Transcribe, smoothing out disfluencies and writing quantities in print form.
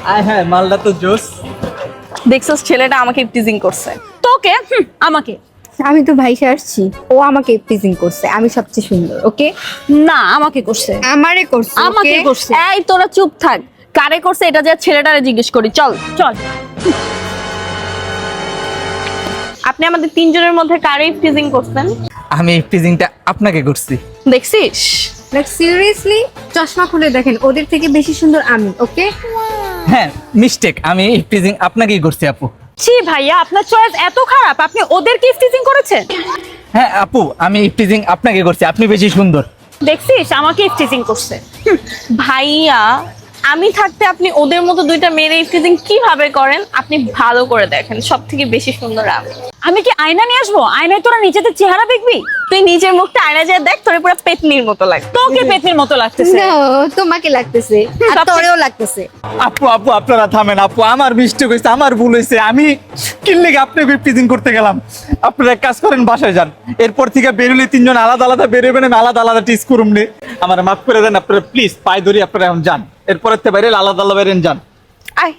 আয় হ্যাঁ, মালটা তো জোস। দেখছস ছেলেটা আমাকে টিজিং করছে। তোকে আমাকে আমি তো ভাইসে আসছি, ও আমাকে প্রিজিং করছে, আমি সবচেয়ে সুন্দর। ওকে, না আমাকে করছে আমারে করছে, আমাকে okay? করছে এই তোরা চুপ থাক। কারে করছে এটা যে ছেলেটারে জিজ্ঞেস করি, চল। চল আপনি আমাদের তিনজনের মধ্যে কারে টিজিং করছেন? আমি ইফটিজিংটা আপনাকে করছি। দেখছিস? লাইক সিরিয়াসলি, চশমা খুলে দেখেন, ওদের থেকে বেশি সুন্দর আমি। ওকে, হ্যাঁ, মিস্টেক, আমি ইফটিজিং আপনাকেই করছি আপু। ছি ভাইয়া, আপনার চয়েস এত খারাপ, আপনি ওদেরকে ইফটিজিং করেছেন? হ্যাঁ আপু, আমি ইফটিজিং আপনাকে করছি, আপনি বেশি সুন্দর। দেখছিস আমাকে ইফটিজিং করছে। ভাইয়া, আমি থাকতে আপনি ওদের মতো দুইটা মেয়ের টিজিং কিভাবে করেন? আপনি ভালো করে দেখেন, সব থেকে বেশি সুন্দর আমি। আমি কি আয়না নিয়ে আসবো? আয়নায় তোরা নিজেদের চেহারা দেখবি? তুই নিজের মুখটা আয়না যায় দেখ, তোর পুরো পেতনির মতো লাগে। তোকে পেতনির মতো লাগতেছে। না তোমাকে লাগতেছে, আর সবচেয়ে- তোরেও লাগতেছে। আপু আপু আপনারা থামেন আপু, আমার মিস্টেক হয়েছে, আমার ভুল হয়েছে। আমি কিনলে আপনাকে ইফটিজিং করতে গেলাম। আপনারা এক কাজ করেন, বাসায় যান। এরপর থেকে বেরোলে তিনজন আলাদা আলাদা বেরোবেন, আমি আলাদা আলাদা টিজ করুম নে। আমার মাফ করে দেন আপনারা, প্লিজ পায়ে ধরি, আপনারা এখন যান। এরপরের থেকে বাইরে আলাদা আলাদা বেরেন, যান। আয়